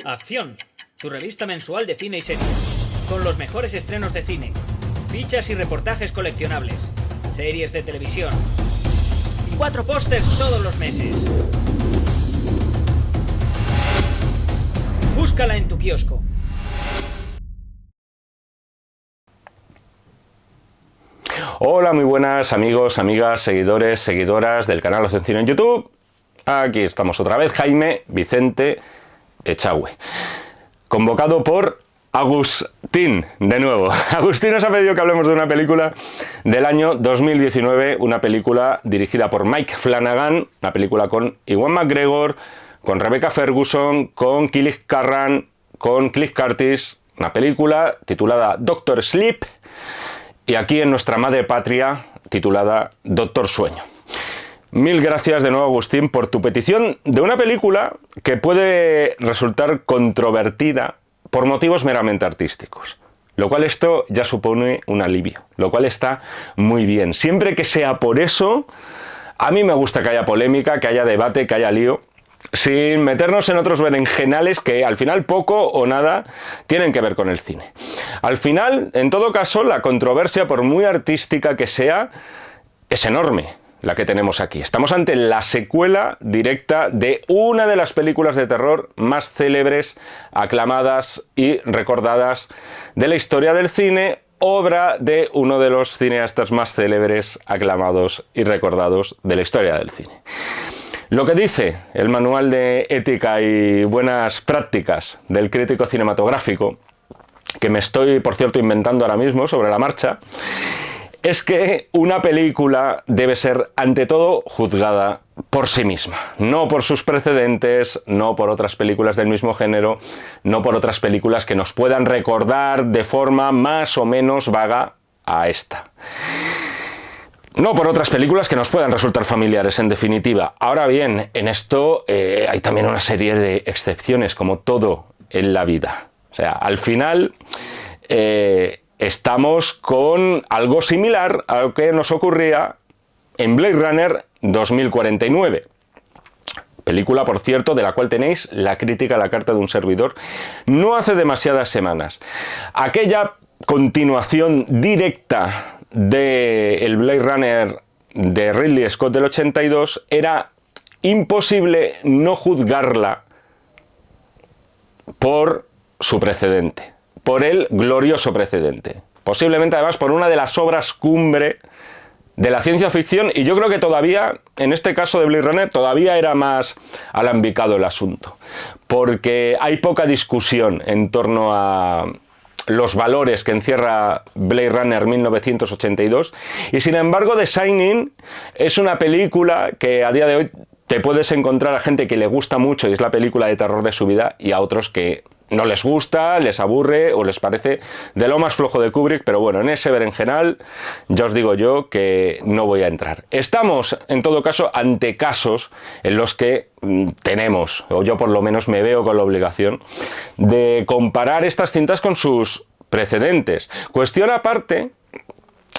Acción, tu revista mensual de cine y series, con los mejores estrenos de cine, fichas y reportajes coleccionables, series de televisión y 4 pósters todos los meses. Búscala en tu kiosco. Hola, muy buenas amigos, amigas, seguidores, seguidoras del canal Hacen Cine en YouTube. Aquí estamos otra vez, Jaime Vicente Echagüe, convocado por Agustín, de nuevo. Agustín nos ha pedido que hablemos de una película del año 2019, una película dirigida por Mike Flanagan, una película con Ewan McGregor, con Rebecca Ferguson, con Cliff Curran, con Cliff Curtis, una película titulada Doctor Sleep, y aquí en nuestra madre patria titulada Doctor Sueño. Mil gracias de nuevo, Agustín, por tu petición de una película que puede resultar controvertida por motivos meramente artísticos. Lo cual esto ya supone un alivio, lo cual está muy bien. Siempre que sea por eso, a mí me gusta que haya polémica, que haya debate, que haya lío, sin meternos en otros berenjenales que al final poco o nada tienen que ver con el cine. Al final, en todo caso, la controversia, por muy artística que sea, es enorme la que tenemos aquí. Estamos ante la secuela directa de una de las películas de terror más célebres, aclamadas y recordadas de la historia del cine, obra de uno de los cineastas más célebres, aclamados y recordados de la historia del cine. Lo que dice el Manual de Ética y Buenas Prácticas del Crítico Cinematográfico, que me estoy, por cierto, inventando ahora mismo sobre la marcha, es que una película debe ser, ante todo, juzgada por sí misma, no por sus precedentes, no por otras películas del mismo género, no por otras películas que nos puedan recordar de forma más o menos vaga a esta. No por otras películas que nos puedan resultar familiares, en definitiva. Ahora bien, en esto hay también una serie de excepciones, como todo en la vida. O sea, al final estamos con algo similar a lo que nos ocurría en Blade Runner 2049. Película, por cierto, de la cual tenéis la crítica a la carta de un servidor no hace demasiadas semanas. Aquella continuación directa del Blade Runner de Ridley Scott del 82, era imposible no juzgarla por su precedente, por el glorioso precedente. Posiblemente además por una de las obras cumbre de la ciencia ficción, y yo creo que todavía, en este caso de Blade Runner, todavía era más alambicado el asunto, porque hay poca discusión en torno a los valores que encierra Blade Runner 1982, y sin embargo The Shining es una película que a día de hoy te puedes encontrar a gente que le gusta mucho y es la película de terror de su vida, y a otros que no les gusta, les aburre o les parece de lo más flojo de Kubrick. Pero bueno, en ese berenjenal ya os digo yo que no voy a entrar. Estamos, en todo caso, ante casos en los que tenemos, o yo por lo menos me veo con la obligación, de comparar estas cintas con sus precedentes. Cuestión aparte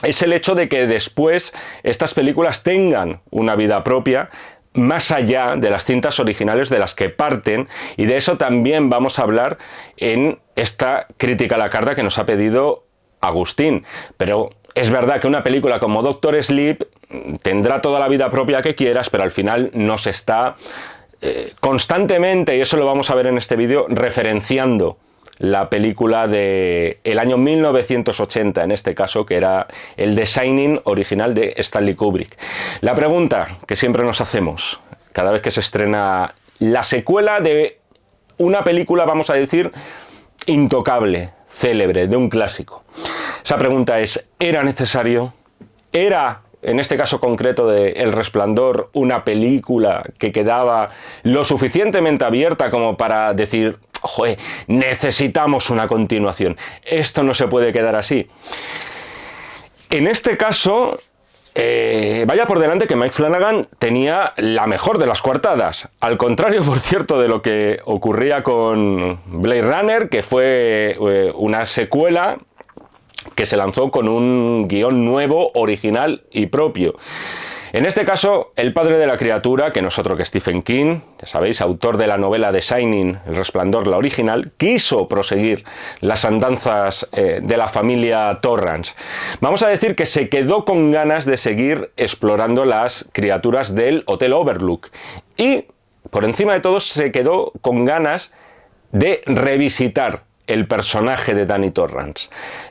es el hecho de que después estas películas tengan una vida propia, más allá de las cintas originales de las que parten, y de eso también vamos a hablar en esta crítica a la carta que nos ha pedido Agustín. Pero es verdad que una película como Doctor Sleep tendrá toda la vida propia que quieras, pero al final nos está constantemente, y eso lo vamos a ver en este vídeo, referenciando la película del año 1980, en este caso, que era el The Shining original de Stanley Kubrick. La pregunta que siempre nos hacemos cada vez que se estrena la secuela de una película, vamos a decir, intocable, célebre, de un clásico. Esa pregunta es: ¿era necesario? ¿Era, en este caso concreto de El Resplandor, una película que quedaba lo suficientemente abierta como para decir, joder, necesitamos una continuación, esto no se puede quedar así? En este caso, vaya por delante que Mike Flanagan tenía la mejor de las coartadas, al contrario, por cierto, de lo que ocurría con Blade Runner, que fue una secuela que se lanzó con un guión nuevo, original y propio. En este caso, el padre de la criatura, que no es otro que Stephen King, ya sabéis, autor de la novela The Shining, El Resplandor, la original, quiso proseguir las andanzas de la familia Torrance. Vamos a decir que se quedó con ganas de seguir explorando las criaturas del Hotel Overlook y, por encima de todo, se quedó con ganas de revisitar el personaje de Danny Torrance,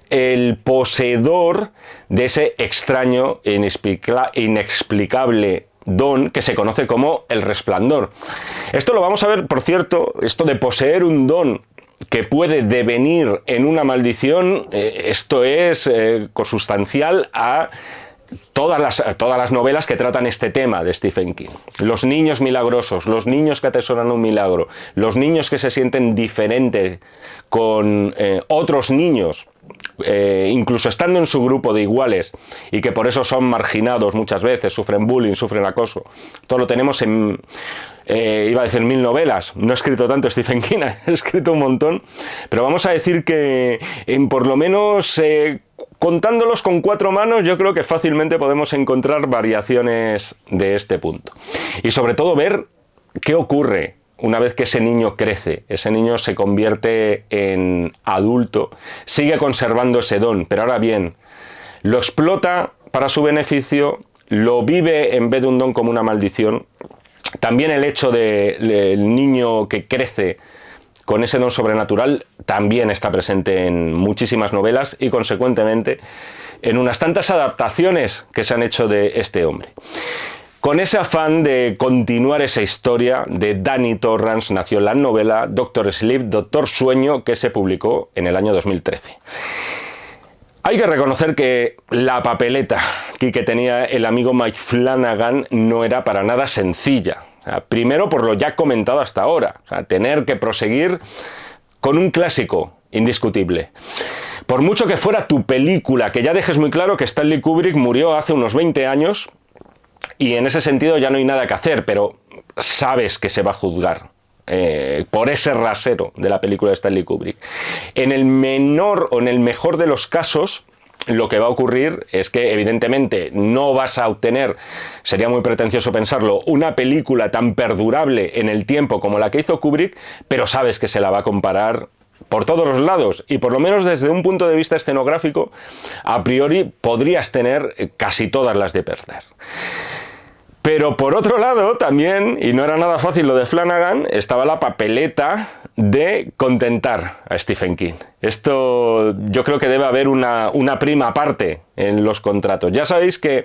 el poseedor de ese extraño e inexplicable don que se conoce como el Resplandor. Esto lo vamos a ver, por cierto, esto de poseer un don que puede devenir en una maldición, esto es consustancial a todas las novelas que tratan este tema de Stephen King. Los niños milagrosos, los niños que atesoran un milagro, los niños que se sienten diferentes con otros niños, incluso estando en su grupo de iguales, y que por eso son marginados muchas veces, sufren bullying, sufren acoso. Todo lo tenemos en, iba a decir 1000 novelas, no he escrito tanto Stephen King, he escrito un montón, pero vamos a decir que por lo menos contándolos con 4 manos, yo creo que fácilmente podemos encontrar variaciones de este punto. Y sobre todo ver qué ocurre una vez que ese niño crece, ese niño se convierte en adulto, sigue conservando ese don, pero ahora bien, lo explota para su beneficio, lo vive en vez de un don como una maldición. También el hecho del niño que crece con ese don sobrenatural también está presente en muchísimas novelas y consecuentemente en unas tantas adaptaciones que se han hecho de este hombre. Con ese afán de continuar esa historia de Danny Torrance nació la novela Doctor Sleep, Doctor Sueño, que se publicó en el año 2013. Hay que reconocer que la papeleta que tenía el amigo Mike Flanagan no era para nada sencilla. Primero por lo ya comentado hasta ahora, tener que proseguir con un clásico indiscutible. Por mucho que fuera tu película, que ya dejes muy claro que Stanley Kubrick murió hace unos 20 años y en ese sentido ya no hay nada que hacer, pero sabes que se va a juzgar por ese rasero de la película de Stanley Kubrick. En el menor o en el mejor de los casos, lo que va a ocurrir es que evidentemente no vas a obtener, sería muy pretencioso pensarlo, una película tan perdurable en el tiempo como la que hizo Kubrick, pero sabes que se la va a comparar por todos los lados y por lo menos desde un punto de vista escenográfico, a priori podrías tener casi todas las de perder. Pero por otro lado también, y no era nada fácil lo de Flanagan, estaba la papeleta de contentar a Stephen King. Esto yo creo que debe haber una prima parte en los contratos. Ya sabéis que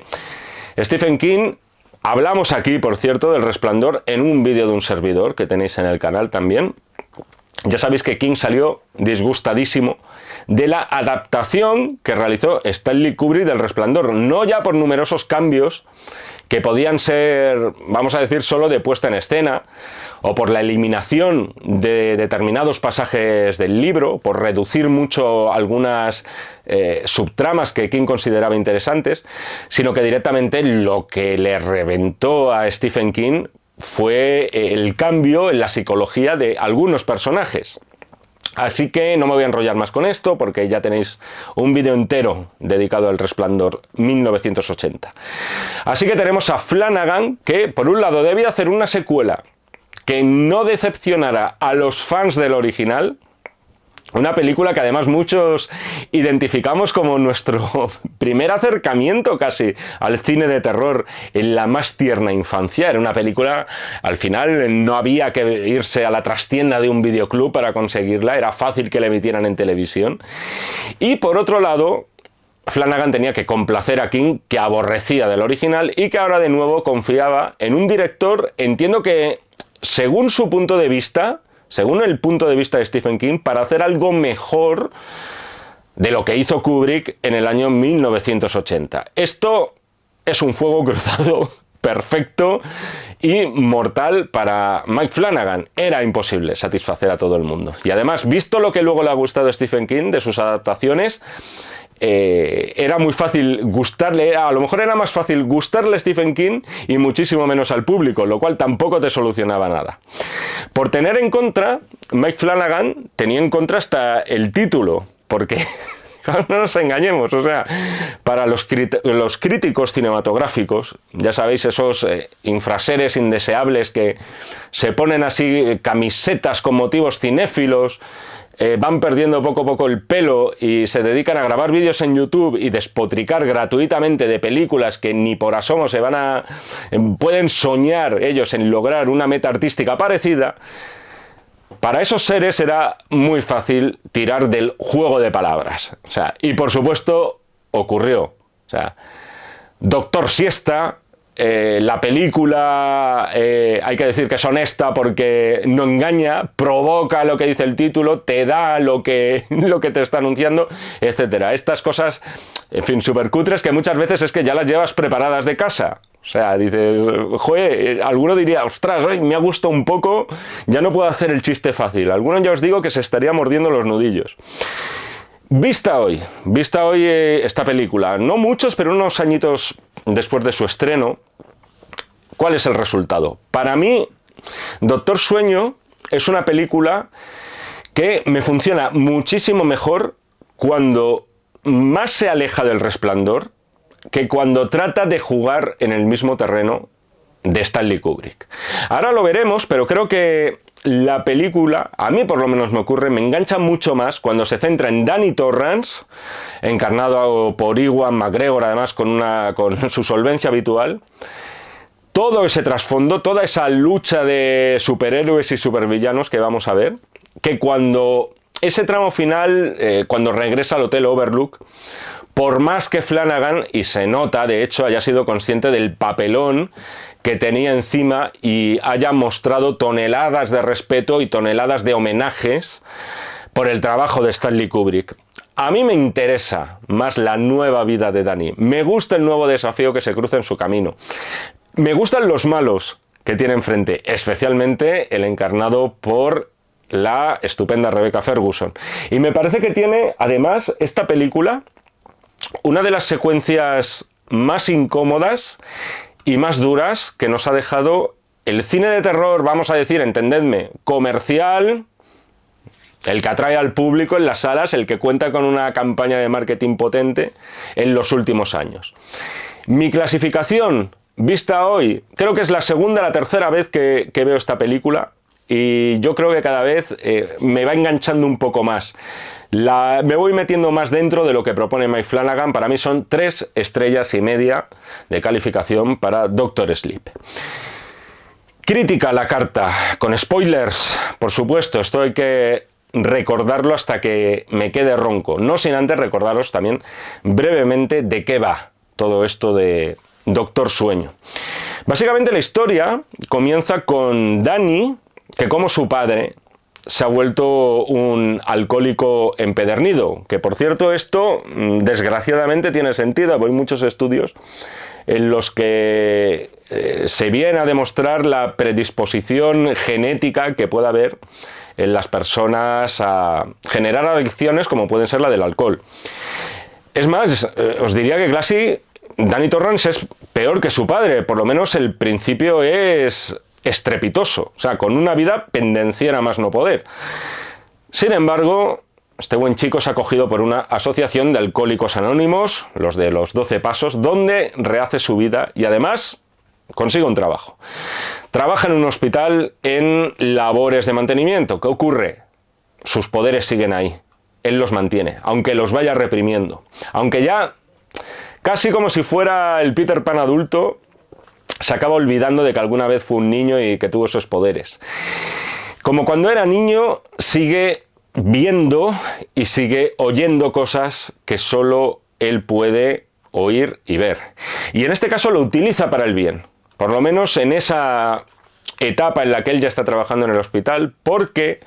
Stephen King, hablamos aquí, por cierto, del Resplandor en un vídeo de un servidor que tenéis en el canal también. Ya sabéis que King salió disgustadísimo de la adaptación que realizó Stanley Kubrick del Resplandor, no ya por numerosos cambios que podían ser, vamos a decir, solo de puesta en escena, o por la eliminación de determinados pasajes del libro, por reducir mucho algunas subtramas que King consideraba interesantes, sino que directamente lo que le reventó a Stephen King fue el cambio en la psicología de algunos personajes. Así que no me voy a enrollar más con esto porque ya tenéis un vídeo entero dedicado al Resplandor 1980. Así que tenemos a Flanagan que por un lado debía hacer una secuela que no decepcionara a los fans del original, una película que además muchos identificamos como nuestro primer acercamiento casi al cine de terror en la más tierna infancia. Era una película, al final no había que irse a la trastienda de un videoclub para conseguirla, era fácil que la emitieran en televisión. Y por otro lado, Flanagan tenía que complacer a King, que aborrecía del original y que ahora de nuevo confiaba en un director, entiendo que según su punto de vista, según el punto de vista de Stephen King, para hacer algo mejor de lo que hizo Kubrick en el año 1980. Esto es un fuego cruzado perfecto y mortal para Mike Flanagan. Era imposible satisfacer a todo el mundo. Y además, visto lo que luego le ha gustado a Stephen King de sus adaptaciones, era muy fácil gustarle, a lo mejor era más fácil gustarle a Stephen King y muchísimo menos al público, lo cual tampoco te solucionaba nada. Por tener en contra, Mike Flanagan tenía en contra hasta el título, porque No nos engañemos, o sea, para los críticos cinematográficos, ya sabéis, esos infraseres indeseables que se ponen así camisetas con motivos cinéfilos, van perdiendo poco a poco el pelo y se dedican a grabar vídeos en YouTube y despotricar gratuitamente de películas que ni por asomo pueden soñar ellos en lograr una meta artística parecida. Para esos seres era muy fácil tirar del juego de palabras. O sea, y por supuesto ocurrió. O sea, Doctor Siesta, la película, hay que decir que es honesta porque no engaña, provoca lo que dice el título, te da lo que te está anunciando, etcétera. Estas cosas, en fin, súper cutres que muchas veces es que ya las llevas preparadas de casa. O sea, dices, joder, alguno diría, ostras, me ha gustado un poco, ya no puedo hacer el chiste fácil. Alguno ya os digo que se estaría mordiendo los nudillos. Vista hoy esta película, no muchos, pero unos añitos después de su estreno, ¿cuál es el resultado? Para mí, Doctor Sueño es una película que me funciona muchísimo mejor cuando más se aleja del Resplandor que cuando trata de jugar en el mismo terreno de Stanley Kubrick. Ahora lo veremos, pero creo que la película, a mí por lo menos me ocurre, me engancha mucho más cuando se centra en Danny Torrance, encarnado por Ewan McGregor, además con su solvencia habitual. Todo ese trasfondo, toda esa lucha de superhéroes y supervillanos que vamos a ver, que cuando ese tramo final, cuando regresa al Hotel Overlook, por más que Flanagan, y se nota, de hecho, haya sido consciente del papelón que tenía encima y haya mostrado toneladas de respeto y toneladas de homenajes por el trabajo de Stanley Kubrick. A mí me interesa más la nueva vida de Danny. Me gusta el nuevo desafío que se cruza en su camino. Me gustan los malos que tiene enfrente, especialmente el encarnado por la estupenda Rebecca Ferguson. Y me parece que tiene, además, esta película, una de las secuencias más incómodas y más duras que nos ha dejado el cine de terror, vamos a decir, entendedme, comercial, el que atrae al público en las salas, el que cuenta con una campaña de marketing potente en los últimos años. Mi clasificación, vista hoy, creo que es la segunda o la tercera vez que veo esta película y yo creo que cada vez me va enganchando un poco más. Me voy metiendo más dentro de lo que propone Mike Flanagan. Para mí son 3,5 estrellas de calificación para Doctor Sleep. Crítica a la carta, con spoilers, por supuesto. Esto hay que recordarlo hasta que me quede ronco. No sin antes recordaros también brevemente de qué va todo esto de Doctor Sueño. Básicamente la historia comienza con Danny, que como su padre se ha vuelto un alcohólico empedernido, que por cierto esto desgraciadamente tiene sentido. Hay muchos estudios en los que se viene a demostrar la predisposición genética que puede haber en las personas a generar adicciones como pueden ser la del alcohol. Es más, os diría que casi Danny Torrance es peor que su padre, por lo menos el principio es estrepitoso, o sea, con una vida pendenciera más no poder. Sin embargo, este buen chico se ha acogido por una asociación de alcohólicos anónimos, los de los 12 pasos, donde rehace su vida y además consigue un trabajo. Trabaja en un hospital en labores de mantenimiento. ¿Qué ocurre? Sus poderes siguen ahí. Él los mantiene, aunque los vaya reprimiendo. Aunque ya, casi como si fuera el Peter Pan adulto, se acaba olvidando de que alguna vez fue un niño y que tuvo esos poderes. Como cuando era niño, sigue viendo y sigue oyendo cosas que solo él puede oír y ver. Y en este caso lo utiliza para el bien, por lo menos en esa etapa en la que él ya está trabajando en el hospital, porque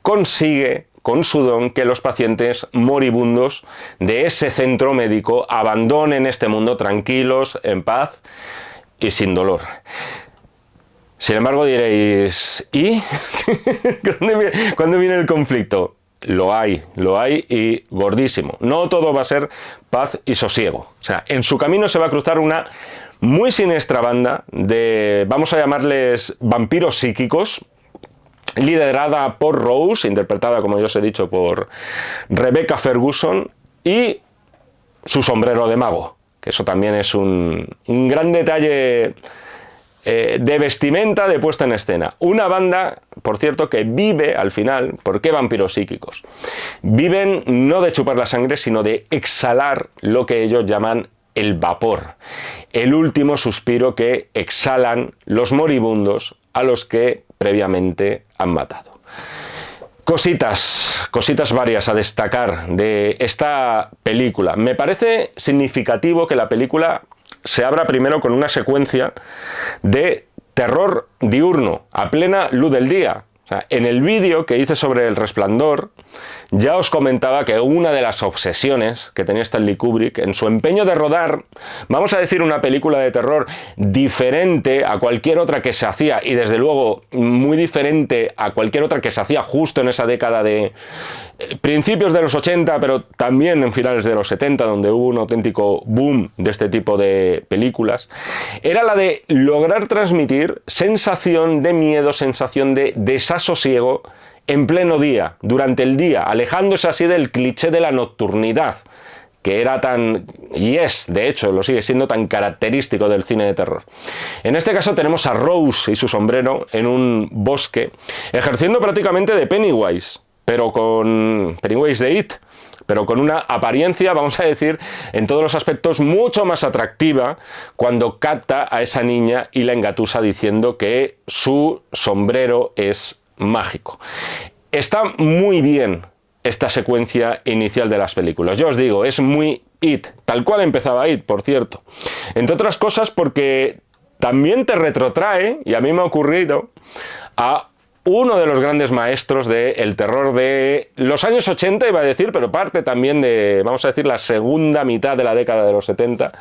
consigue con su don que los pacientes moribundos de ese centro médico abandonen este mundo tranquilos, en paz y sin dolor. Sin embargo diréis, ¿y? ¿Cuándo viene el conflicto? Lo hay y gordísimo. No todo va a ser paz y sosiego. O sea, en su camino se va a cruzar una muy siniestra banda de, vamos a llamarles vampiros psíquicos, liderada por Rose, interpretada, como ya os he dicho, por Rebecca Ferguson, y su sombrero de mago, que eso también es un gran detalle de vestimenta, de puesta en escena. Una banda, por cierto, que vive al final. ¿Por qué vampiros psíquicos? Viven no de chupar la sangre, sino de exhalar lo que ellos llaman el vapor, el último suspiro que exhalan los moribundos a los que previamente han matado. Cositas varias a destacar de esta película. Me parece significativo que la película se abra primero con una secuencia de terror diurno, a plena luz del día. O sea, en el vídeo que hice sobre El Resplandor, ya os comentaba que una de las obsesiones que tenía Stanley Kubrick en su empeño de rodar, vamos a decir, una película de terror diferente a cualquier otra que se hacía, y desde luego muy diferente a cualquier otra que se hacía justo en esa década de principios de los 80, pero también en finales de los 70, donde hubo un auténtico boom de este tipo de películas, era la de lograr transmitir sensación de miedo, sensación de desasosiego en pleno día, durante el día, alejándose así del cliché de la nocturnidad, que era tan, y es, de hecho, lo sigue siendo tan característico del cine de terror. En este caso tenemos a Rose y su sombrero en un bosque, ejerciendo prácticamente de Pennywise, pero con Pennywise de It, pero con una apariencia, vamos a decir, en todos los aspectos mucho más atractiva, cuando capta a esa niña y la engatusa diciendo que su sombrero es mágico. Está muy bien esta secuencia inicial de las películas. Yo os digo, es muy It, tal cual empezaba It, por cierto. Entre otras cosas porque también te retrotrae, y a mí me ha ocurrido, a uno de los grandes maestros del terror de los años 80, iba a decir, pero parte también de, vamos a decir, la segunda mitad de la década de los 70,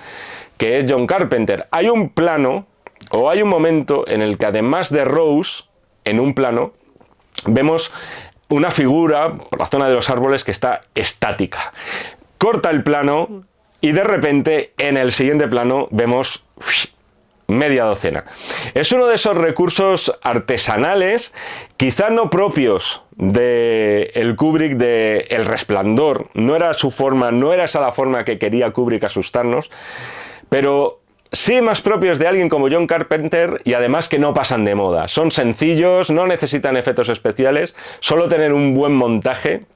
que es John Carpenter. Hay un plano, o hay un momento en el que además de Rose, en un plano, vemos una figura por la zona de los árboles que está estática. Corta el plano y de repente en el siguiente plano vemos media docena. Es uno de esos recursos artesanales, quizá no propios de el Kubrick de El Resplandor. No era su forma, no era esa la forma que quería Kubrick asustarnos, pero sí más propios de alguien como John Carpenter, y además que no pasan de moda. Son sencillos, no necesitan efectos especiales, solo tener un buen montaje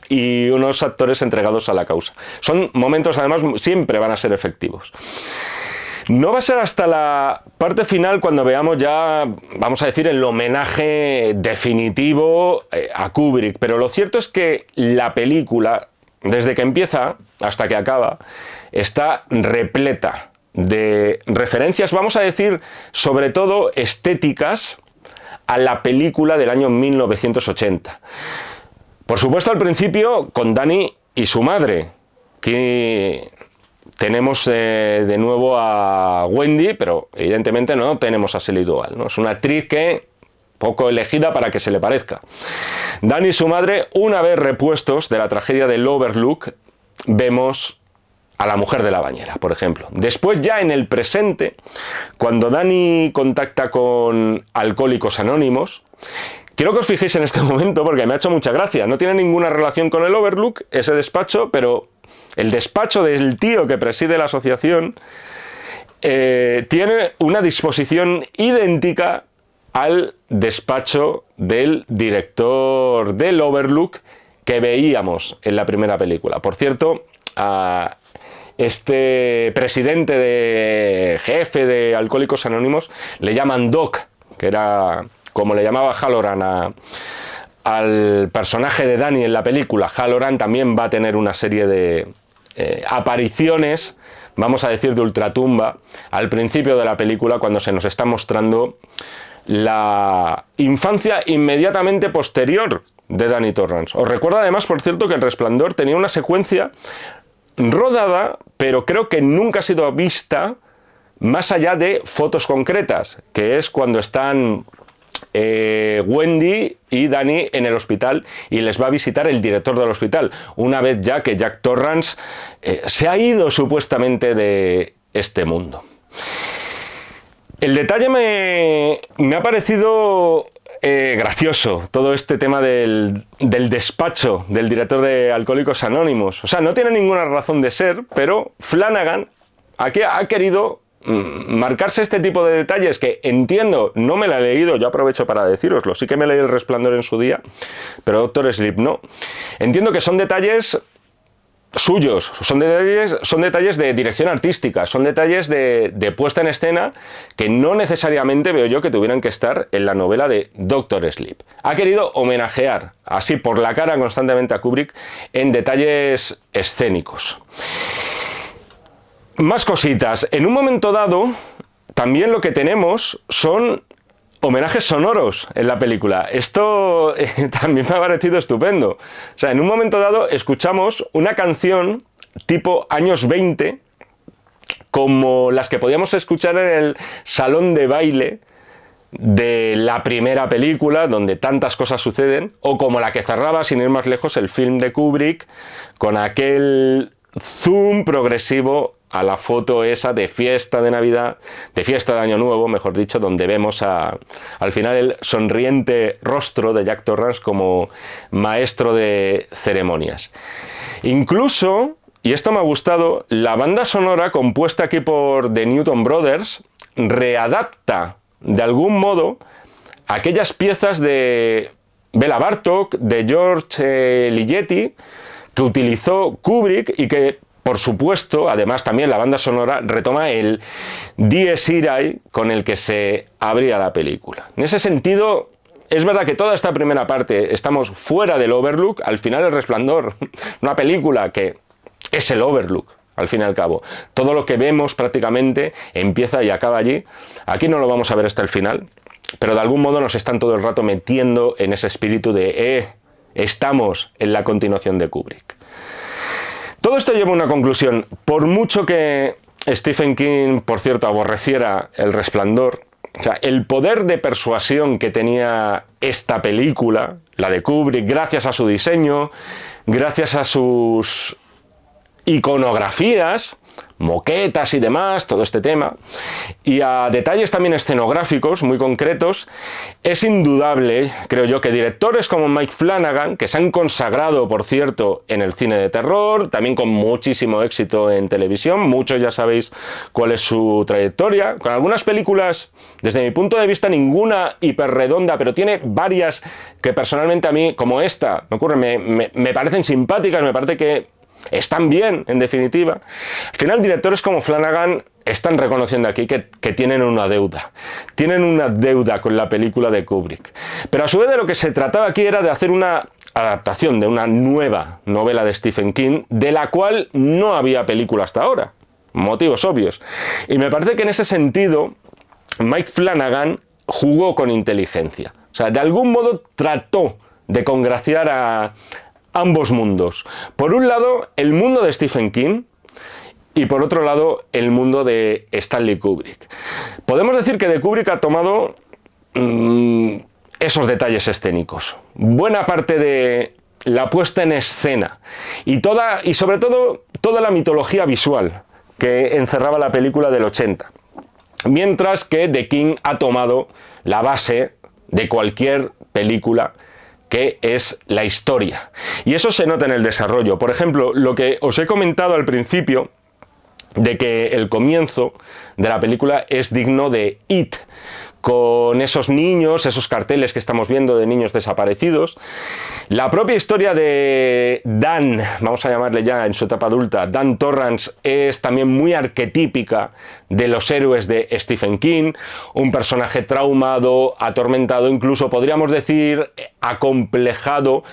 y unos actores entregados a la causa. Son momentos, además, siempre van a ser efectivos. No va a ser hasta la parte final cuando veamos ya, vamos a decir, el homenaje definitivo a Kubrick, pero lo cierto es que la película, desde que empieza hasta que acaba, está repleta de referencias, vamos a decir, sobre todo estéticas, a la película del año 1980. Por supuesto, al principio, con Danny y su madre, que tenemos de nuevo a Wendy, pero evidentemente no tenemos a Shelley Duvall, ¿no? Es una actriz que poco elegida para que se le parezca. Danny y su madre, una vez repuestos de la tragedia del Overlook, vemos a la mujer de la bañera, por ejemplo. Después, ya en el presente, cuando Danny contacta con Alcohólicos Anónimos, quiero que os fijéis en este momento porque me ha hecho mucha gracia. No tiene ninguna relación con el Overlook, ese despacho, pero el despacho del tío que preside la asociación tiene una disposición idéntica al despacho del director del Overlook que veíamos en la primera película. Por cierto, a este presidente jefe de Alcohólicos Anónimos le llaman Doc, que era como le llamaba Halloran al personaje de Danny en la película. Halloran también va a tener una serie de apariciones, vamos a decir, de ultratumba al principio de la película, cuando se nos está mostrando la infancia inmediatamente posterior de Danny Torrance. Os recuerdo además, por cierto, que El Resplandor tenía una secuencia rodada, pero creo que nunca ha sido vista más allá de fotos concretas, que es cuando están Wendy y Danny en el hospital y les va a visitar el director del hospital, una vez ya que Jack Torrance se ha ido supuestamente de este mundo. El detalle me ha parecido gracioso todo este tema del despacho del director de Alcohólicos Anónimos. O sea, no tiene ninguna razón de ser, pero Flanagan aquí ha querido marcarse este tipo de detalles que entiendo, no me la he leído, yo aprovecho para decíroslo, sí que me leí El Resplandor en su día, pero Doctor Sleep no. Entiendo que son detalles suyos, son detalles de dirección artística, son detalles de puesta en escena que no necesariamente veo yo que tuvieran que estar en la novela de Doctor Sleep. Ha querido homenajear así por la cara constantemente a Kubrick en detalles escénicos. Más cositas. En un momento dado, también lo que tenemos son homenajes sonoros en la película. Esto también me ha parecido estupendo. O sea, en un momento dado escuchamos una canción tipo años 20, como las que podíamos escuchar en el salón de baile de la primera película, donde tantas cosas suceden, o como la que cerraba, sin ir más lejos, el film de Kubrick, con aquel zoom progresivo a la foto esa de fiesta de Navidad, de fiesta de Año Nuevo, mejor dicho, donde vemos al final el sonriente rostro de Jack Torrance como maestro de ceremonias. Incluso, y esto me ha gustado, la banda sonora compuesta aquí por The Newton Brothers readapta de algún modo aquellas piezas de Bela Bartók, de George Ligeti, que utilizó Kubrick y que, por supuesto, además también la banda sonora retoma el Dies Irae con el que se abría la película. En ese sentido, es verdad que toda esta primera parte estamos fuera del Overlook, al final El Resplandor, una película que es el Overlook, al fin y al cabo. Todo lo que vemos prácticamente empieza y acaba allí. Aquí no lo vamos a ver hasta el final, pero de algún modo nos están todo el rato metiendo en ese espíritu de estamos en la continuación de Kubrick. Todo esto lleva a una conclusión. Por mucho que Stephen King, por cierto, aborreciera El Resplandor, o sea, el poder de persuasión que tenía esta película, la de Kubrick, gracias a su diseño, gracias a sus iconografías, moquetas y demás, todo este tema, y a detalles también escenográficos muy concretos, es indudable, creo yo, que directores como Mike Flanagan, que se han consagrado, por cierto, en el cine de terror, también con muchísimo éxito en televisión, muchos ya sabéis cuál es su trayectoria, con algunas películas, desde mi punto de vista, ninguna hiperredonda, pero tiene varias que personalmente a mí, como esta, me parecen simpáticas, me parece que están bien, en definitiva. Al final, directores como Flanagan están reconociendo aquí que tienen una deuda. Tienen una deuda con la película de Kubrick. Pero a su vez de lo que se trataba aquí era de hacer una adaptación de una nueva novela de Stephen King, de la cual no había película hasta ahora. Motivos obvios. Y me parece que en ese sentido, Mike Flanagan jugó con inteligencia. O sea, de algún modo trató de congraciar a ambos mundos. Por un lado, el mundo de Stephen King y por otro lado, el mundo de Stanley Kubrick. Podemos decir que de Kubrick ha tomado esos detalles escénicos. Buena parte de la puesta en escena y sobre todo toda la mitología visual que encerraba la película del 80. Mientras que The King ha tomado la base de cualquier película, que es la historia. Y eso se nota en el desarrollo. Por ejemplo, lo que os he comentado al principio, de que el comienzo de la película es digno de It, con esos niños, esos carteles que estamos viendo de niños desaparecidos. La propia historia de Dan, vamos a llamarle ya en su etapa adulta, Dan Torrance, es también muy arquetípica de los héroes de Stephen King, un personaje traumado, atormentado, incluso podríamos decir acomplejado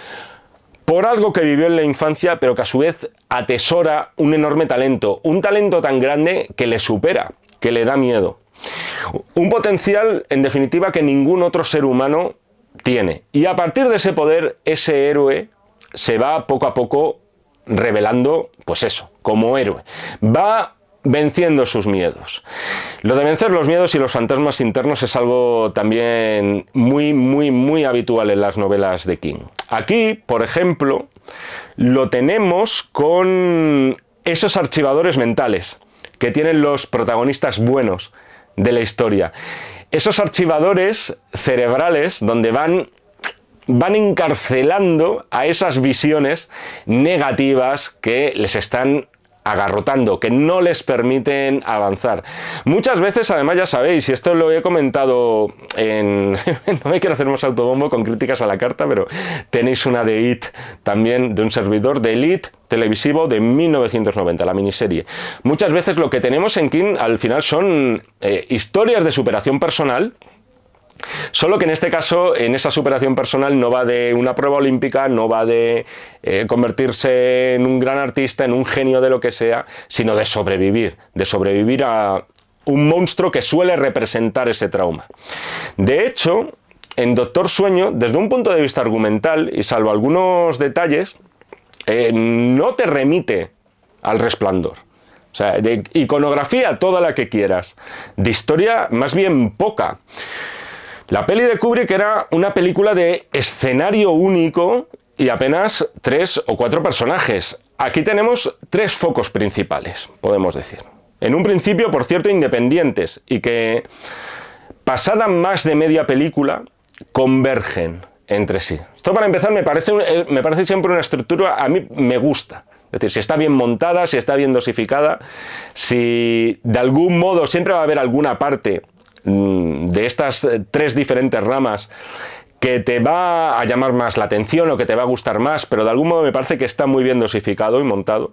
por algo que vivió en la infancia, pero que a su vez atesora un enorme talento, un talento tan grande que le supera, que le da miedo. Un potencial, en definitiva, que ningún otro ser humano tiene. Y a partir de ese poder, ese héroe se va poco a poco revelando, pues eso, como héroe. Va venciendo sus miedos. Lo de vencer los miedos y los fantasmas internos es algo también muy habitual en las novelas de King. Aquí, por ejemplo, lo tenemos con esos archivadores mentales que tienen los protagonistas buenos de la historia. esos archivadores cerebrales donde van encarcelando a esas visiones negativas que les están agarrotando, que no les permiten avanzar. Muchas veces, además, ya sabéis, y esto lo he comentado en... no me quiero hacer más autobombo con críticas a la carta, pero tenéis una de IT también, de un servidor de Elite televisivo de 1990, la miniserie. Muchas veces lo que tenemos en King al final son historias de superación personal, solo que en este caso, en esa superación personal no va de una prueba olímpica, no va de convertirse en un gran artista, en un genio de lo que sea, sino de sobrevivir a un monstruo que suele representar ese trauma. De hecho, en Doctor Sueño, desde un punto de vista argumental, y salvo algunos detalles, no te remite al Resplandor. O sea, de iconografía toda la que quieras, de historia más bien poca. La peli de Kubrick era una película de escenario único y apenas 3 o 4 personajes. Aquí tenemos 3 focos principales, podemos decir. En un principio, por cierto, independientes y que, pasada más de media película, convergen entre sí. Esto, para empezar, me parece siempre una estructura, a mí me gusta. Es decir, si está bien montada, si está bien dosificada, si de algún modo siempre va a haber alguna parte de estas 3 diferentes ramas que te va a llamar más la atención o que te va a gustar más, pero de algún modo me parece que está muy bien dosificado y montado.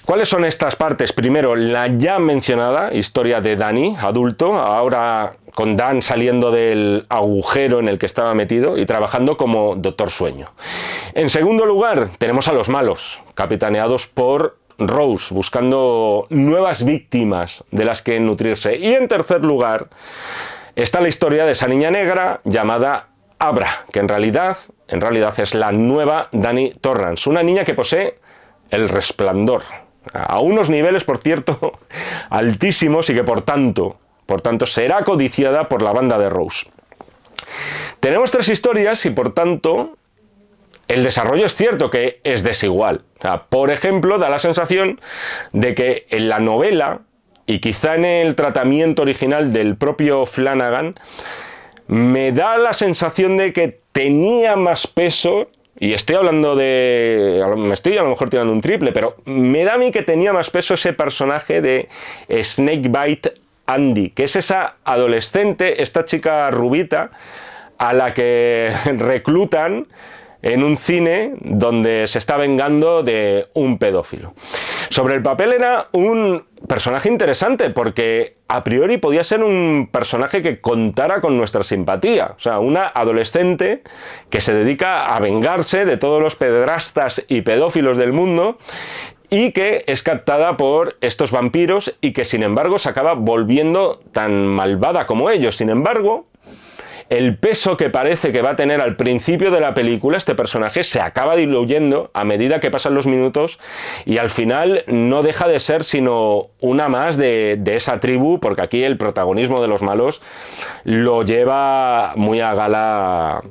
¿Cuáles son estas partes? Primero, la ya mencionada historia de Danny, adulto, ahora con Dan saliendo del agujero en el que estaba metido y trabajando como Doctor Sueño. En segundo lugar, tenemos a los malos, capitaneados por Rose, buscando nuevas víctimas de las que nutrirse. Y en tercer lugar está la historia de esa niña negra llamada Abra, que en realidad es la nueva Dani Torrance, una niña que posee el resplandor, a unos niveles, por cierto, altísimos, y que por tanto será codiciada por la banda de Rose. Tenemos 3 historias y por tanto el desarrollo es cierto que es desigual. O sea, por ejemplo, da la sensación de que en la novela, y quizá en el tratamiento original del propio Flanagan, me da la sensación de que tenía más peso, y estoy hablando me estoy a lo mejor tirando un triple, pero me da a mí que tenía más peso ese personaje de Snakebite Andy, que es esa adolescente, esta chica rubita, a la que reclutan en un cine donde se está vengando de un pedófilo. Sobre el papel era un personaje interesante porque a priori podía ser un personaje que contara con nuestra simpatía. O sea, una adolescente que se dedica a vengarse de todos los pederastas y pedófilos del mundo y que es captada por estos vampiros y que sin embargo se acaba volviendo tan malvada como ellos. Sin embargo, el peso que parece que va a tener al principio de la película este personaje se acaba diluyendo a medida que pasan los minutos y al final no deja de ser sino una más de esa tribu, porque aquí el protagonismo de los malos lo lleva muy a gala,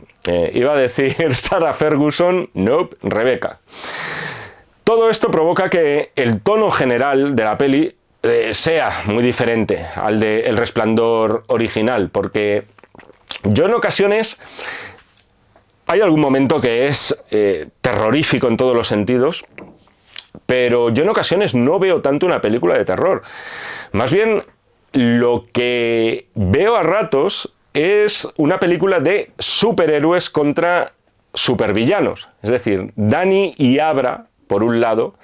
iba a decir Sarah Ferguson, nope, Rebecca. Todo esto provoca que el tono general de la peli sea muy diferente al de El Resplandor original, porque yo en ocasiones hay algún momento que es terrorífico en todos los sentidos, pero yo en ocasiones no veo tanto una película de terror. Más bien lo que veo a ratos es una película de superhéroes contra supervillanos. Es decir, Danny y Abra por un lado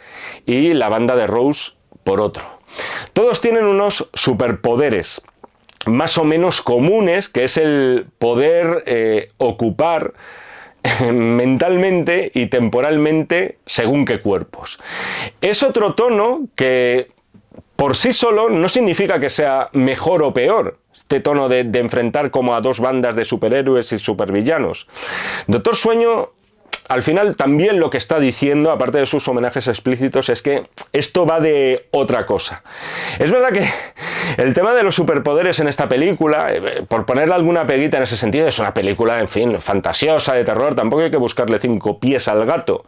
y la banda de Rose por otro. Todos tienen unos superpoderes más o menos comunes, que es el poder ocupar mentalmente y temporalmente según qué cuerpos. Es otro tono que por sí solo no significa que sea mejor o peor, este tono de enfrentar como a 2 bandas de superhéroes y supervillanos. Doctor Sueño al final también lo que está diciendo, aparte de sus homenajes explícitos, es que esto va de otra cosa. Es verdad que el tema de los superpoderes en esta película, por ponerle alguna peguita en ese sentido, es una película, en fin, fantasiosa, de terror, tampoco hay que buscarle 5 pies al gato.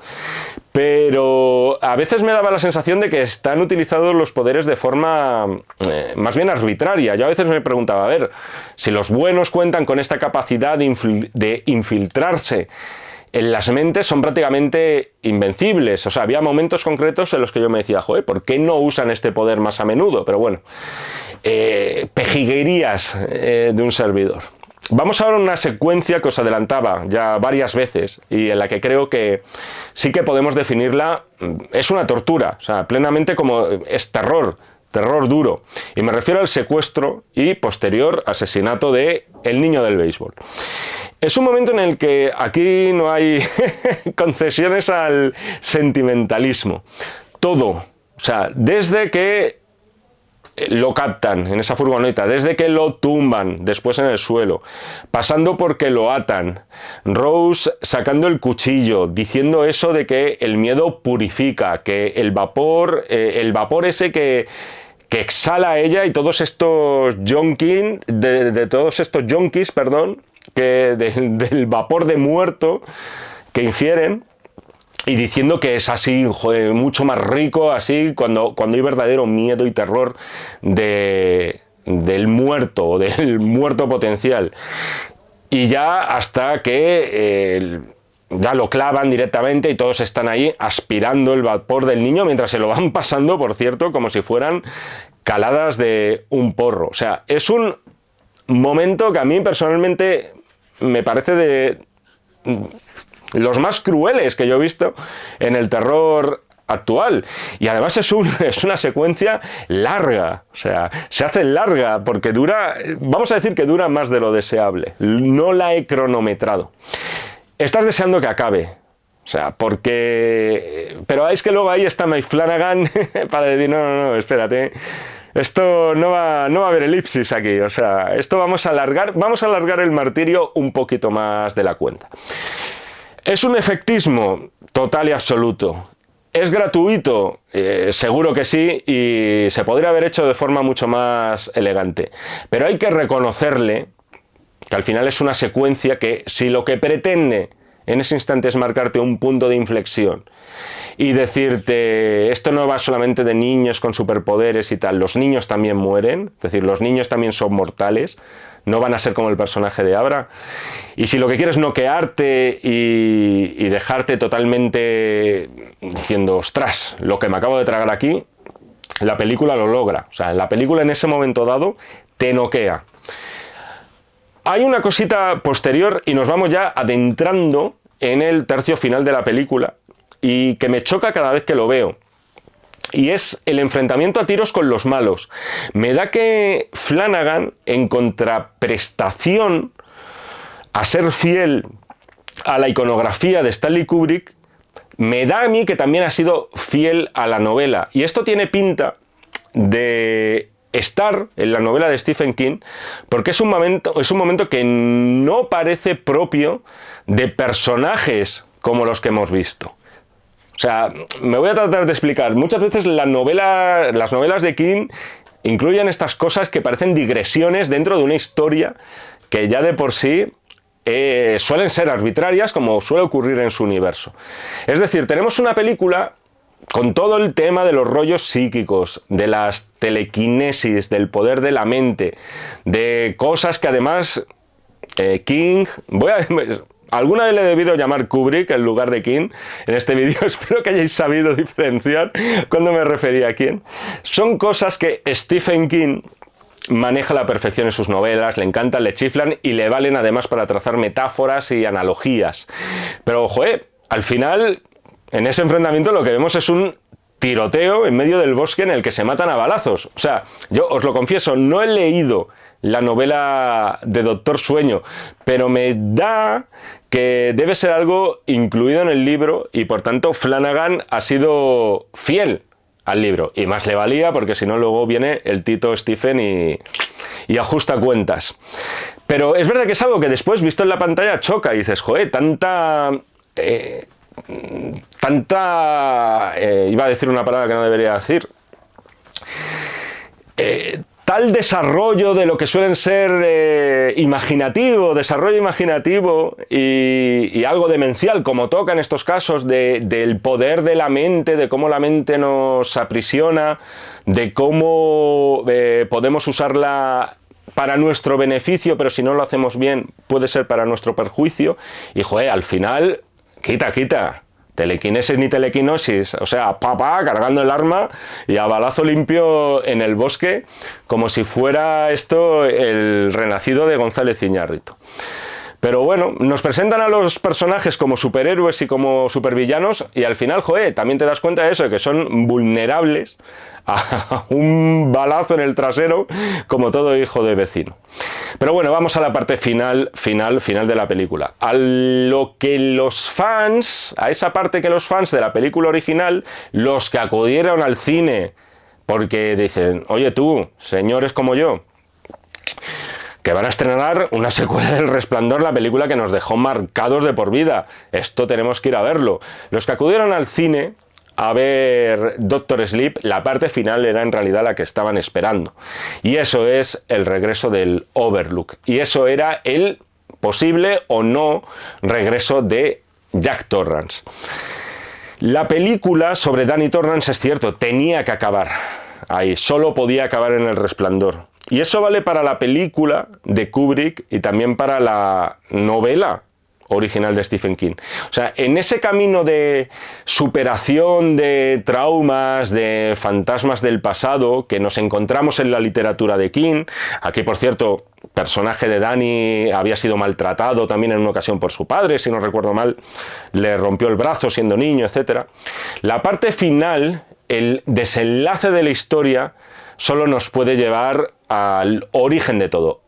Pero a veces me daba la sensación de que están utilizados los poderes de forma más bien arbitraria. Yo a veces me preguntaba, a ver, si los buenos cuentan con esta capacidad de infiltrarse en las mentes, son prácticamente invencibles. O sea, había momentos concretos en los que yo me decía, joder, ¿por qué no usan este poder más a menudo? Pero bueno, pejiguerías de un servidor. Vamos ahora a una secuencia que os adelantaba ya varias veces y en la que creo que sí que podemos definirla, es una tortura, o sea, plenamente como es terror duro. Y me refiero al secuestro y posterior asesinato de el niño del béisbol. Es un momento en el que aquí no hay concesiones al sentimentalismo. Todo, o sea, desde que lo captan en esa furgoneta, desde que lo tumban después en el suelo, pasando porque lo atan, Rose sacando el cuchillo, diciendo eso de que el miedo purifica, que el vapor ese que exhala ella y todos estos junkies, del vapor de muerto que ingieren, y diciendo que es así, joder, mucho más rico, así, cuando hay verdadero miedo y terror del muerto o del muerto potencial. Y ya hasta que ya lo clavan directamente y todos están ahí aspirando el vapor del niño mientras se lo van pasando, por cierto, como si fueran caladas de un porro. O sea, es un momento que a mí personalmente me parece de los más crueles que yo he visto en el terror actual. Y además es una secuencia larga, o sea, se hace larga porque dura, vamos a decir que dura más de lo deseable. No la he cronometrado. Estás deseando que acabe. O sea, porque... Pero es que luego ahí está Mike Flanagan para decir, no, espérate. Esto no va a haber elipsis aquí. O sea, esto vamos a alargar el martirio un poquito más de la cuenta. ¿Es un efectismo total y absoluto? ¿Es gratuito? Seguro que sí, y se podría haber hecho de forma mucho más elegante. Pero hay que reconocerle que al final es una secuencia que, si lo que pretende en ese instante es marcarte un punto de inflexión y decirte, esto no va solamente de niños con superpoderes y tal, los niños también mueren, es decir, los niños también son mortales, no van a ser como el personaje de Abra. Y si lo que quieres es noquearte y dejarte totalmente diciendo, ostras, lo que me acabo de tragar aquí, la película lo logra. O sea, la película en ese momento dado te noquea. Hay una cosita posterior y nos vamos ya adentrando en el tercio final de la película y que me choca cada vez que lo veo. Y es el enfrentamiento a tiros con los malos. Me da que Flanagan, en contraprestación a ser fiel a la iconografía de Stanley Kubrick, me da a mí que también ha sido fiel a la novela. Y esto tiene pinta de estar en la novela de Stephen King, porque es un momento que no parece propio de personajes como los que hemos visto. O sea, me voy a tratar de explicar. Muchas veces las novelas de King incluyen estas cosas que parecen digresiones dentro de una historia que ya de por sí suelen ser arbitrarias, como suele ocurrir en su universo. Es decir, tenemos una película con todo el tema de los rollos psíquicos, de las telequinesis, del poder de la mente, de cosas que además King... Alguna vez le he debido llamar Kubrick en lugar de King en este vídeo. Espero que hayáis sabido diferenciar cuando me refería a quién. Son cosas que Stephen King maneja a la perfección en sus novelas, le encantan, le chiflan y le valen además para trazar metáforas y analogías. Pero, joder, al final, en ese enfrentamiento lo que vemos es un tiroteo en medio del bosque en el que se matan a balazos. O sea, yo os lo confieso, no he leído la novela de Doctor Sueño, pero me da que debe ser algo incluido en el libro y por tanto Flanagan ha sido fiel al libro. Y más le valía porque si no luego viene el Tito Stephen y ajusta cuentas. Pero es verdad que es algo que después, visto en la pantalla, choca y dices, joder, tanta tanta... iba a decir una palabra que no debería decir. Tal desarrollo de lo que suelen ser desarrollo imaginativo y algo demencial, como toca en estos casos, del poder de la mente, de cómo la mente nos aprisiona, de cómo podemos usarla para nuestro beneficio, pero si no lo hacemos bien puede ser para nuestro perjuicio. Y joder, al final, quita. Telequinesis ni telequinosis, o sea, papá cargando el arma y a balazo limpio en el bosque, como si fuera esto el renacido de González Iñárritu. Pero bueno, nos presentan a los personajes como superhéroes y como supervillanos y al final, joder, también te das cuenta de eso, de que son vulnerables a un balazo en el trasero como todo hijo de vecino. Pero bueno, vamos a la parte final de la película. A esa parte que los fans de la película original, los que acudieron al cine porque dicen, oye tú, señores como yo, que van a estrenar una secuela del Resplandor, la película que nos dejó marcados de por vida. Esto tenemos que ir a verlo. Los que acudieron al cine a ver Doctor Sleep, la parte final era en realidad la que estaban esperando. Y eso es el regreso del Overlook. Y eso era el posible o no regreso de Jack Torrance. La película sobre Danny Torrance, es cierto, tenía que acabar ahí. Solo podía acabar en El Resplandor. Y eso vale para la película de Kubrick y también para la novela original de Stephen King. O sea, en ese camino de superación de traumas, de fantasmas del pasado que nos encontramos en la literatura de King, aquí por cierto, personaje de Danny había sido maltratado también en una ocasión por su padre, si no recuerdo mal, le rompió el brazo siendo niño, etc. La parte final, el desenlace de la historia, solo nos puede llevar al origen de todo.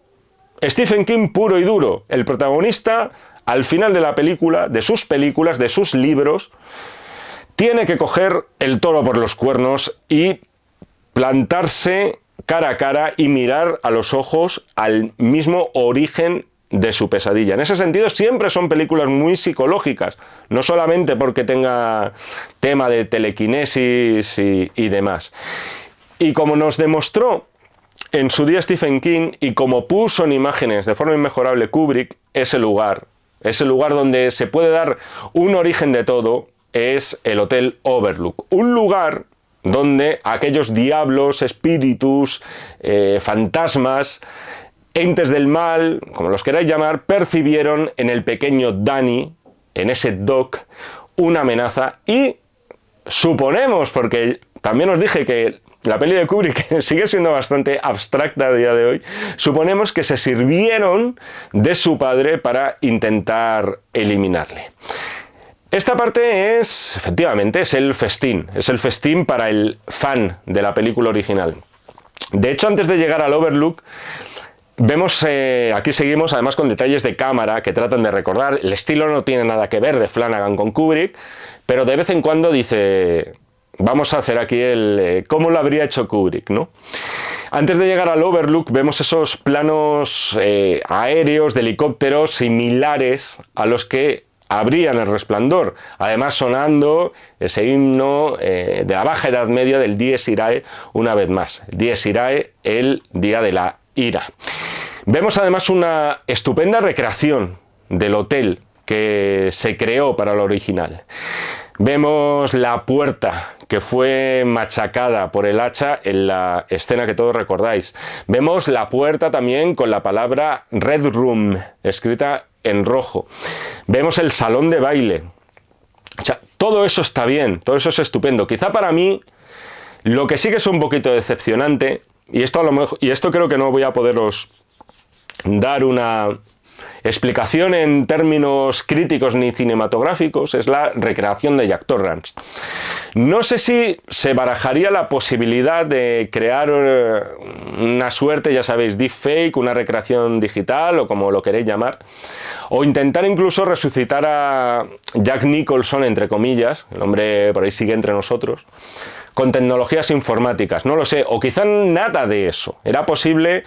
Stephen King puro y duro, el protagonista al final de la película, de sus películas, de sus libros, tiene que coger el toro por los cuernos y plantarse cara a cara y mirar a los ojos al mismo origen de su pesadilla. En ese sentido, siempre son películas muy psicológicas, no solamente porque tenga tema de telequinesis y demás. Y como nos demostró en su día Stephen King y como puso en imágenes de forma inmejorable Kubrick, ese lugar donde se puede dar un origen de todo, es el Hotel Overlook. Un lugar donde aquellos diablos, espíritus, fantasmas, entes del mal, como los queráis llamar, percibieron en el pequeño Danny, en ese Doc, una amenaza y suponemos, porque también os dije que la peli de Kubrick sigue siendo bastante abstracta a día de hoy, suponemos que se sirvieron de su padre para intentar eliminarle. Esta parte efectivamente, es el festín para el fan de la película original. De hecho, antes de llegar al Overlook, vemos, aquí seguimos además con detalles de cámara que tratan de recordar, el estilo no tiene nada que ver de Flanagan con Kubrick, pero de vez en cuando dice, vamos a hacer aquí cómo lo habría hecho Kubrick, ¿no? Antes de llegar al Overlook vemos esos planos aéreos de helicópteros similares a los que habrían El Resplandor, además sonando ese himno de la Baja Edad Media del Dies Irae una vez más, Dies Irae, el día de la ira. Vemos además una estupenda recreación del hotel que se creó para el original. Vemos la puerta que fue machacada por el hacha en la escena que todos recordáis. Vemos la puerta también con la palabra Red Room escrita en rojo. Vemos el salón de baile. O sea, todo eso está bien, todo eso es estupendo. Quizá para mí lo que sí que es un poquito decepcionante, y esto creo que no voy a poderos dar una explicación en términos críticos ni cinematográficos, es la recreación de Jack Torrance. No sé si se barajaría la posibilidad de crear una suerte, ya sabéis, deepfake, una recreación digital o como lo queréis llamar, o intentar incluso resucitar a Jack Nicholson, entre comillas, el hombre por ahí sigue entre nosotros, con tecnologías informáticas, no lo sé, o quizá nada de eso. Era posible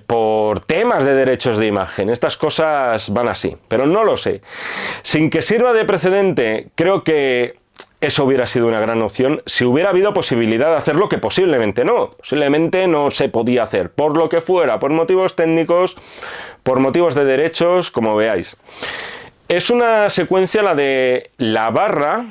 por temas de derechos de imagen. Estas cosas van así, pero no lo sé. Sin que sirva de precedente, creo que eso hubiera sido una gran opción si hubiera habido posibilidad de hacerlo, que posiblemente no se podía hacer, por lo que fuera, por motivos técnicos, por motivos de derechos, como veáis. Es una secuencia, la de la barra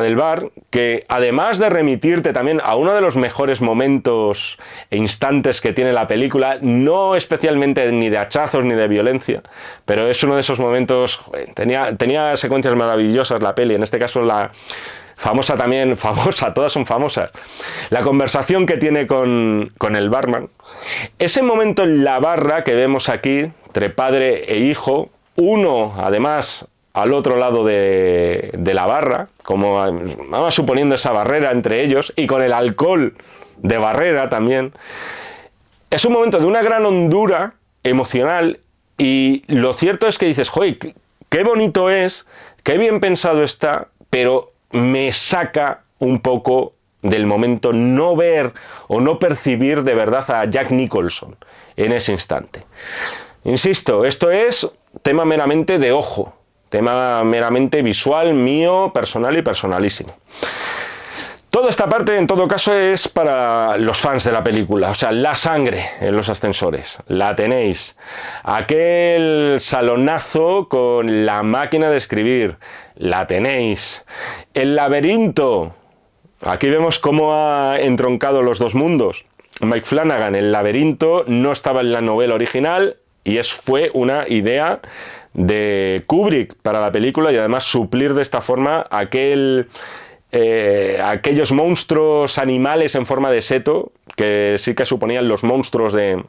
del bar, que además de remitirte también a uno de los mejores momentos e instantes que tiene la película, no especialmente ni de hachazos ni de violencia, pero es uno de esos momentos, tenía secuencias maravillosas la peli, en este caso la famosa, todas son famosas, la conversación que tiene con el barman, ese momento en la barra que vemos aquí, entre padre e hijo, uno, además, al otro lado de la barra, como vamos suponiendo esa barrera entre ellos, y con el alcohol de barrera también, es un momento de una gran hondura emocional, y lo cierto es que dices, joder, qué bonito es, qué bien pensado está, pero me saca un poco del momento no ver o no percibir de verdad a Jack Nicholson en ese instante. Insisto, esto es tema meramente de ojo, tema meramente visual, mío, personal y personalísimo. Toda esta parte, en todo caso, es para los fans de la película, o sea, la sangre en los ascensores, la tenéis. Aquel salonazo con la máquina de escribir, la tenéis. El laberinto, aquí vemos cómo ha entroncado los dos mundos. Mike Flanagan, el laberinto no estaba en la novela original, y fue una idea de Kubrick para la película, y además suplir de esta forma aquellos monstruos animales en forma de seto, que sí que suponían los monstruos de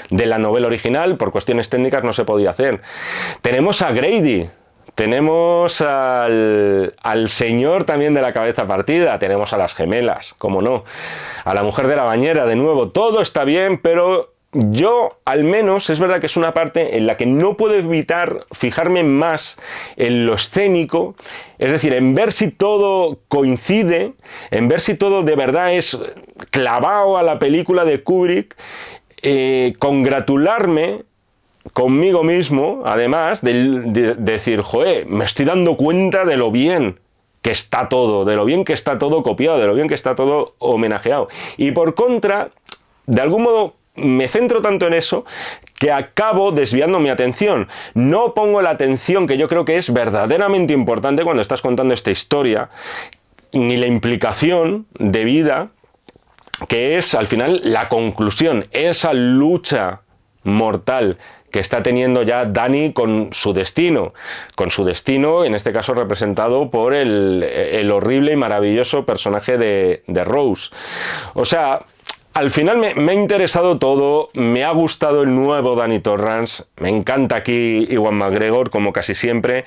la novela original. Por cuestiones técnicas no se podía hacer. Tenemos a Grady, tenemos al señor también de la cabeza partida, tenemos a las gemelas, cómo no, a la mujer de la bañera, de nuevo, todo está bien, pero yo, al menos, es verdad que es una parte en la que no puedo evitar fijarme más en lo escénico, es decir, en ver si todo coincide, en ver si todo de verdad es clavado a la película de Kubrick, congratularme conmigo mismo, además, de decir, joder, me estoy dando cuenta de lo bien que está todo, de lo bien que está todo copiado, de lo bien que está todo homenajeado. Y por contra, de algún modo, me centro tanto en eso que acabo desviando mi atención. No pongo la atención que yo creo que es verdaderamente importante cuando estás contando esta historia, ni la implicación de vida, que es al final la conclusión, esa lucha mortal que está teniendo ya Dani con su destino, en este caso representado por el horrible y maravilloso personaje de Rose. O sea, al final me ha interesado todo, me ha gustado el nuevo Danny Torrance, me encanta aquí Ewan McGregor, como casi siempre.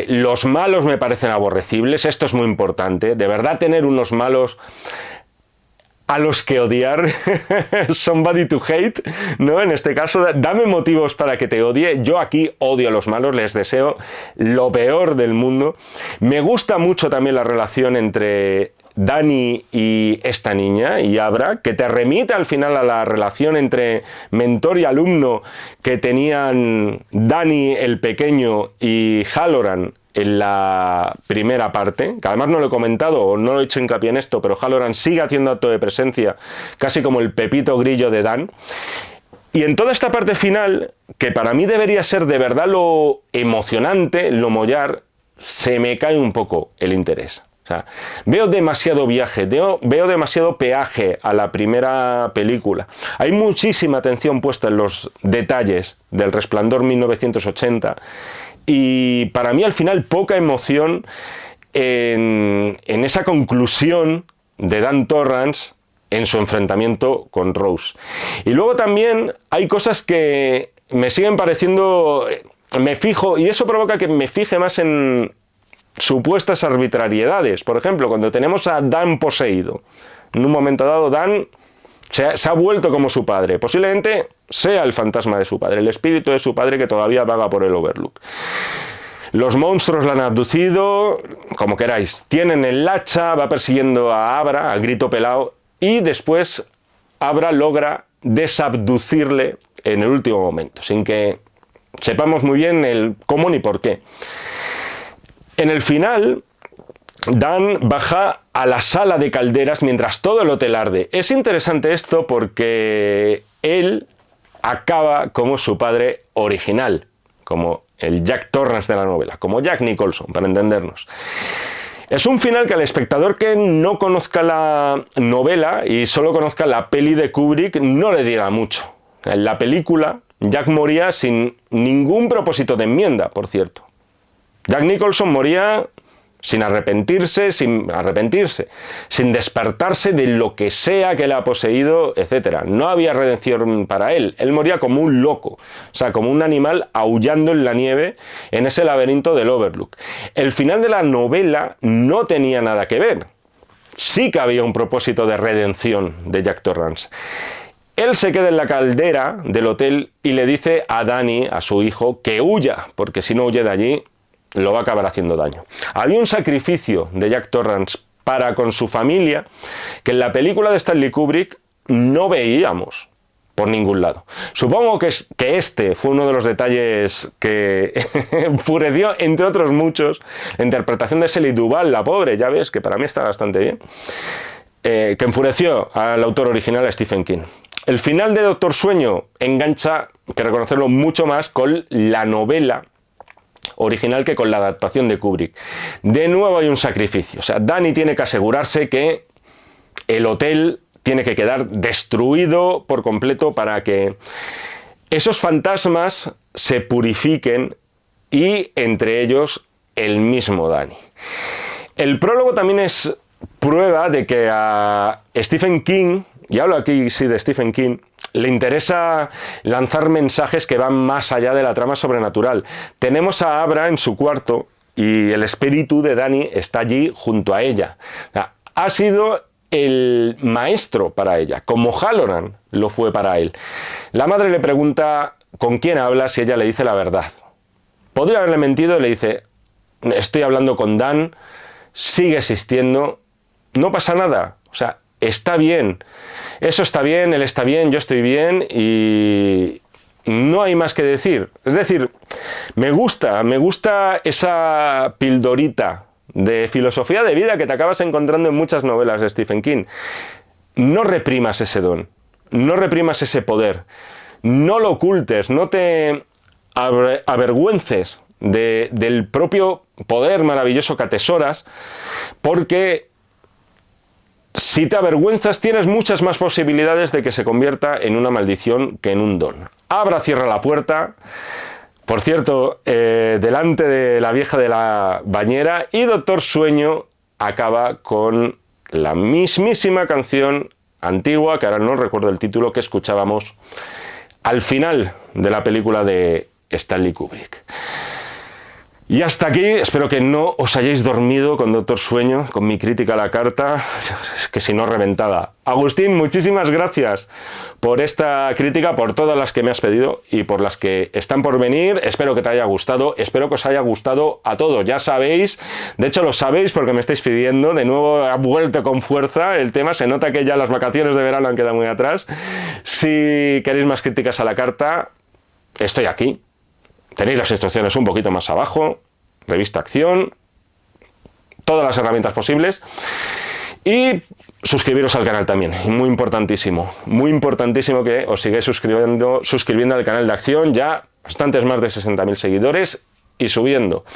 Los malos me parecen aborrecibles, esto es muy importante, de verdad tener unos malos a los que odiar, somebody to hate, ¿no? En este caso, dame motivos para que te odie. Yo aquí odio a los malos, les deseo lo peor del mundo. Me gusta mucho también la relación entre Dani y esta niña, y Abra, que te remite al final a la relación entre mentor y alumno que tenían Dani el pequeño y Halloran en la primera parte, que además no lo he comentado o no lo he hecho hincapié en esto, pero Halloran sigue haciendo acto de presencia, casi como el Pepito Grillo de Dan. Y en toda esta parte final, que para mí debería ser de verdad lo emocionante, lo mollar, se me cae un poco el interés. O sea, veo demasiado viaje, veo demasiado peaje a la primera película. Hay muchísima atención puesta en los detalles del Resplandor 1980 y para mí al final poca emoción en esa conclusión de Dan Torrance en su enfrentamiento con Rose. Y luego también hay cosas que me siguen pareciendo, me fijo, y eso provoca que me fije más en supuestas arbitrariedades. Por ejemplo, cuando tenemos a Dan poseído, en un momento dado Dan se ha vuelto como su padre, posiblemente sea el fantasma de su padre, el espíritu de su padre que todavía vaga por el Overlook. Los monstruos la han abducido, como queráis, tienen el hacha, va persiguiendo a Abra, al grito pelado, y después Abra logra desabducirle en el último momento, sin que sepamos muy bien el cómo ni por qué. En el final, Dan baja a la sala de calderas mientras todo el hotel arde. Es interesante esto porque él acaba como su padre original, como el Jack Torrance de la novela, como Jack Nicholson, para entendernos. Es un final que al espectador que no conozca la novela y solo conozca la peli de Kubrick no le dirá mucho. En la película, Jack moría sin ningún propósito de enmienda, por cierto. Jack Nicholson moría sin arrepentirse, sin despertarse de lo que sea que le ha poseído, etc. No había redención para él. Él moría como un loco, o sea, como un animal aullando en la nieve en ese laberinto del Overlook. El final de la novela no tenía nada que ver. Sí que había un propósito de redención de Jack Torrance. Él se queda en la caldera del hotel y le dice a Danny, a su hijo, que huya, porque si no huye de allí, lo va a acabar haciendo daño. Había un sacrificio de Jack Torrance para con su familia que en la película de Stanley Kubrick no veíamos por ningún lado. Supongo que este fue uno de los detalles que enfureció, entre otros muchos, la interpretación de Shelley Duvall, la pobre, ya ves, que para mí está bastante bien, que enfureció al autor original, a Stephen King. El final de Doctor Sueño engancha, hay que reconocerlo, mucho más con la novela original que con la adaptación de Kubrick. De nuevo hay un sacrificio. O sea, Danny tiene que asegurarse que el hotel tiene que quedar destruido por completo para que esos fantasmas se purifiquen y entre ellos el mismo Danny. El prólogo también es prueba de que a Stephen King, y hablo aquí sí de Stephen King, le interesa lanzar mensajes que van más allá de la trama sobrenatural. Tenemos a Abra en su cuarto y el espíritu de Danny está allí junto a ella. Ha sido el maestro para ella, como Halloran lo fue para él. La madre le pregunta con quién habla si ella le dice la verdad. Podría haberle mentido y le dice, estoy hablando con Dan, sigue existiendo, no pasa nada, o sea, está bien, eso está bien, él está bien, yo estoy bien y no hay más que decir. Es decir, me gusta esa pildorita de filosofía de vida que te acabas encontrando en muchas novelas de Stephen King. No reprimas ese don, no reprimas ese poder, no lo ocultes, no te avergüences del propio poder maravilloso que atesoras, porque si te avergüenzas tienes muchas más posibilidades de que se convierta en una maldición que en un don. Abra cierra la puerta, por cierto, delante de la vieja de la bañera, y Doctor Sueño acaba con la mismísima canción antigua, que ahora no recuerdo el título, que escuchábamos al final de la película de Stanley Kubrick. Y hasta aquí, espero que no os hayáis dormido con Doctor Sueño, con mi crítica a la carta, es que si no reventada. Agustín, muchísimas gracias por esta crítica, por todas las que me has pedido y por las que están por venir. Espero que te haya gustado, espero que os haya gustado a todos. Ya sabéis, de hecho lo sabéis porque me estáis pidiendo, de nuevo ha vuelto con fuerza el tema, se nota que ya las vacaciones de verano han quedado muy atrás. Si queréis más críticas a la carta, estoy aquí. Tenéis las instrucciones un poquito más abajo, revista Acción, todas las herramientas posibles. Y suscribiros al canal también, muy importantísimo que os sigáis suscribiendo al canal de Acción, ya bastantes más de 60.000 seguidores y subiendo.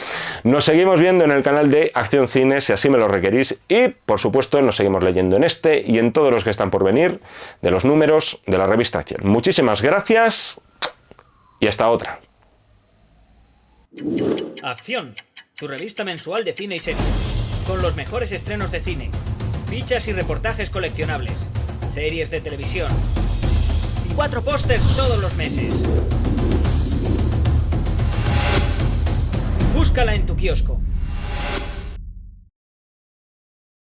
Nos seguimos viendo en el canal de Acción Cine, si así me lo requerís, y por supuesto nos seguimos leyendo en este y en todos los que están por venir, de los números de la revista Acción. Muchísimas gracias y hasta otra. Acción, tu revista mensual de cine y series, con los mejores estrenos de cine, fichas y reportajes coleccionables, series de televisión y 4 pósters todos los meses. Búscala en tu kiosco.